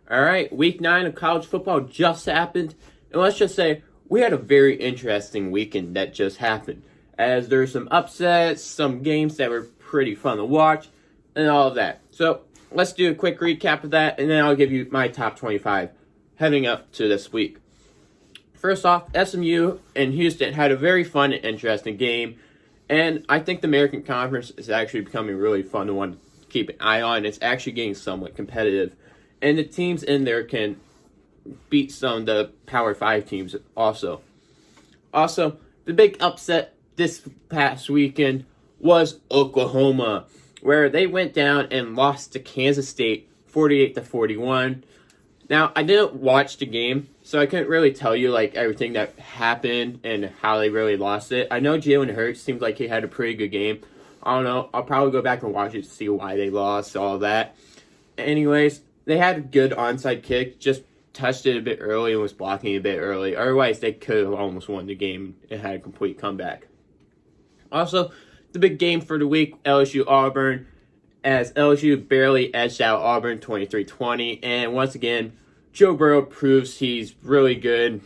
All right, week 9 of college football just happened, and let's just say we had a very interesting weekend that just happened, as there's some upsets, some games that were pretty fun to watch, and all of that. So let's do a quick recap of that, and then I'll give you my top 25 heading up to this week. First off, SMU and Houston had a very fun and interesting game, and I think the American Conference is actually becoming really fun to want to keep an eye on. It's actually getting somewhat competitive. And the teams in there can beat some of the Power 5 teams also. Also, the big upset this past weekend was Oklahoma, where they went down and lost to Kansas State 48-41. Now, I didn't watch the game, so I couldn't really tell you everything that happened and how they really lost it. I know Jalen Hurts seems like he had a pretty good game. I don't know. I'll probably go back and watch it to see why they lost, all that. Anyways, they had a good onside kick, just touched it a bit early and was blocking a bit early. Otherwise, they could have almost won the game and had a complete comeback. Also, the big game for the week, LSU-Auburn, as LSU barely edged out Auburn 23-20. And once again, Joe Burrow proves he's really good,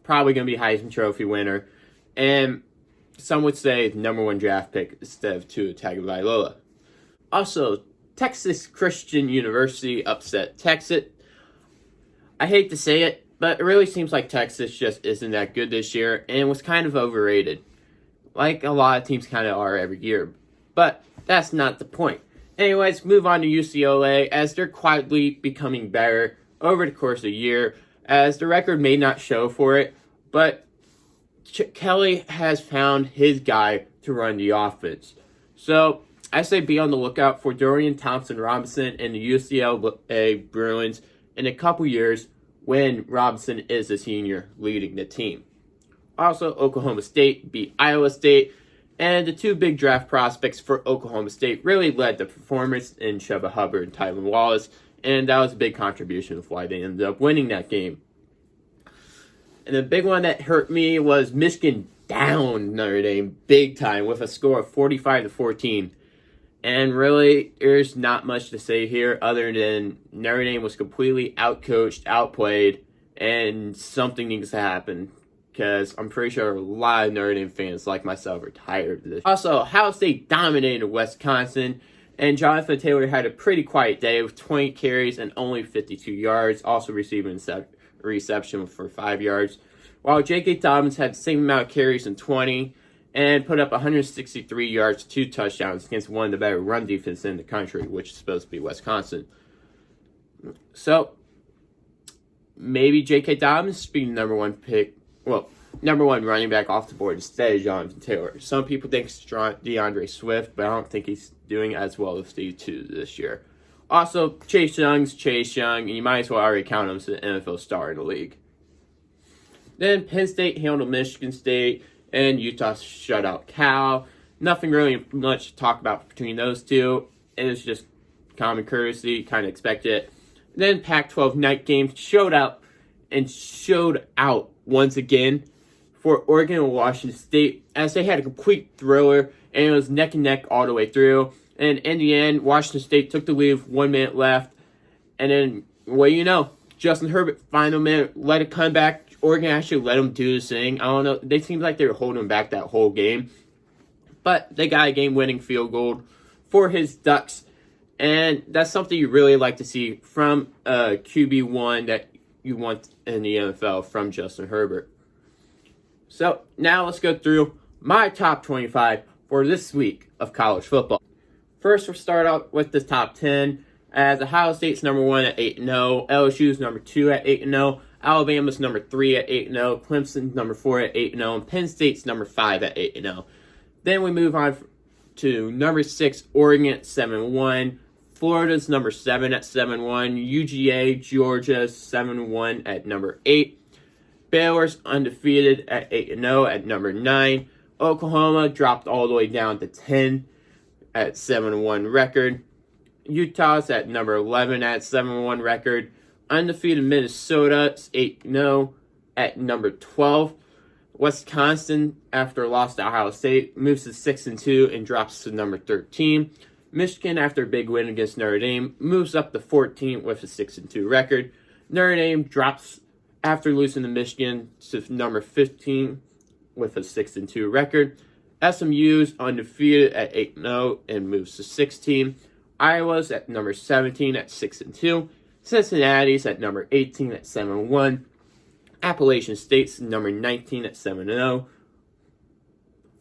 probably going to be Heisman Trophy winner, and some would say the number 1 draft pick instead of Tua Tagovailoa. Also, Texas Christian University upset Texas. I hate to say it, but it really seems like Texas just isn't that good this year and was kind of overrated. Like a lot of teams kind of are every year. But that's not the point. Anyways, move on to UCLA as they're quietly becoming better over the course of the year, as the record may not show for it, but Kelly has found his guy to run the offense. So I say be on the lookout for Dorian Thompson-Robinson and the UCLA Bruins in a couple years when Robinson is a senior leading the team. Also, Oklahoma State beat Iowa State, and the 2 big draft prospects for Oklahoma State really led the performance in Chuba Hubbard and Tylan Wallace, and that was a big contribution of why they ended up winning that game. And the big one that hurt me was Michigan down Notre Dame big time with a score of 45-14. And really, there's not much to say here other than Notre Dame was completely outcoached, outplayed, and something needs to happen. Because I'm pretty sure a lot of Notre Dame fans like myself are tired of this. Also, Ohio State dominated Wisconsin, and Jonathan Taylor had a pretty quiet day with 20 carries and only 52 yards, also receiving a reception for 5 yards. While J.K. Dobbins had the same amount of carries and 20, and put up 163 yards, 2 touchdowns against one of the better run defenses in the country, which is supposed to be Wisconsin. So, maybe J.K. Dobbins should be the number 1 pick. Well, number 1 running back off the board instead of Jonathan Taylor. Some people think it's DeAndre Swift, but I don't think he's doing as well as these 2 this year. Also, Chase Young's Chase Young, and you might as well already count him as an NFL star in the league. Then Penn State handled Michigan State, and Utah shut out Cal. Nothing really much to talk about between those 2. It was just common courtesy, kind of expected it. Then Pac-12 night game showed out once again for Oregon and Washington State, as they had a complete thriller, and it was neck and neck all the way through. And in the end, Washington State took the lead with 1 minute left. And then, well, you know, Justin Herbert, final minute, let it come back. Oregon actually let them do this thing. I don't know. They seemed like they were holding him back that whole game. But they got a game-winning field goal for his Ducks. And that's something you really like to see from a QB1 that you want in the NFL from Justin Herbert. So now let's go through my top 25 for this week of college football. First, we'll start out with the top 10, as Ohio State's number 1 at 8-0, LSU's number 2 at 8-0, Alabama's number 3 at 8-0, Clemson's number 4 at 8-0, and Penn State's number 5 at 8-0. Then we move on to number 6, Oregon at 7-1, Florida's number 7 at 7-1, UGA, Georgia 7-1 at number 8, Baylor's undefeated at 8-0 at number 9, Oklahoma dropped all the way down to 10 at 7-1 record, Utah's at number 11 at 7-1 record, undefeated Minnesota's 8-0 at number 12. Wisconsin, after a loss to Ohio State, moves to 6-2 and drops to number 13. Michigan, after a big win against Notre Dame, moves up to 14th with a 6-2 record. Notre Dame drops after losing to Michigan to number 15 with a 6-2 record. SMU's undefeated at 8-0 and moves to 16. Iowa's at number 17 at 6-2. Cincinnati's at number 18 at 7-1. Appalachian State's number 19 at 7-0.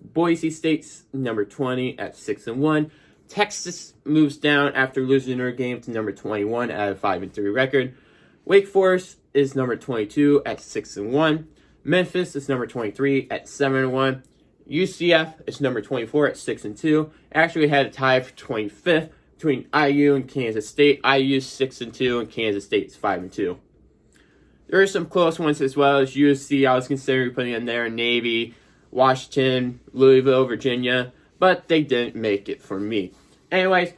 Boise State's number 20 at 6-1. Texas moves down after losing their game to number 21 at a 5-3 record. Wake Forest is number 22 at 6-1. Memphis is number 23 at 7-1. UCF is number 24 at 6-2. Actually, we had a tie for 25th between IU and Kansas State. IU's 6-2 and Kansas State's 5-2. There are some close ones as well as USC. I was considering putting in there Navy, Washington, Louisville, Virginia, but they didn't make it for me. Anyways,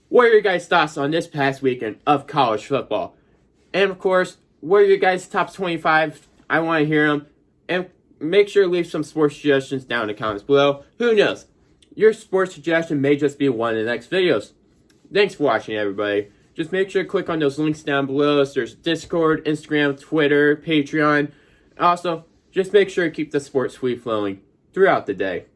what are your guys' thoughts on this past weekend of college football? And of course, what are your guys' top 25? I want to hear them. And make sure to leave some sports suggestions down in the comments below. Who knows? Your sports suggestion may just be one of the next videos. Thanks for watching, everybody. Just make sure to click on those links down below. So there's Discord, Instagram, Twitter, Patreon. Also, just make sure to keep the sports sweet flowing throughout the day.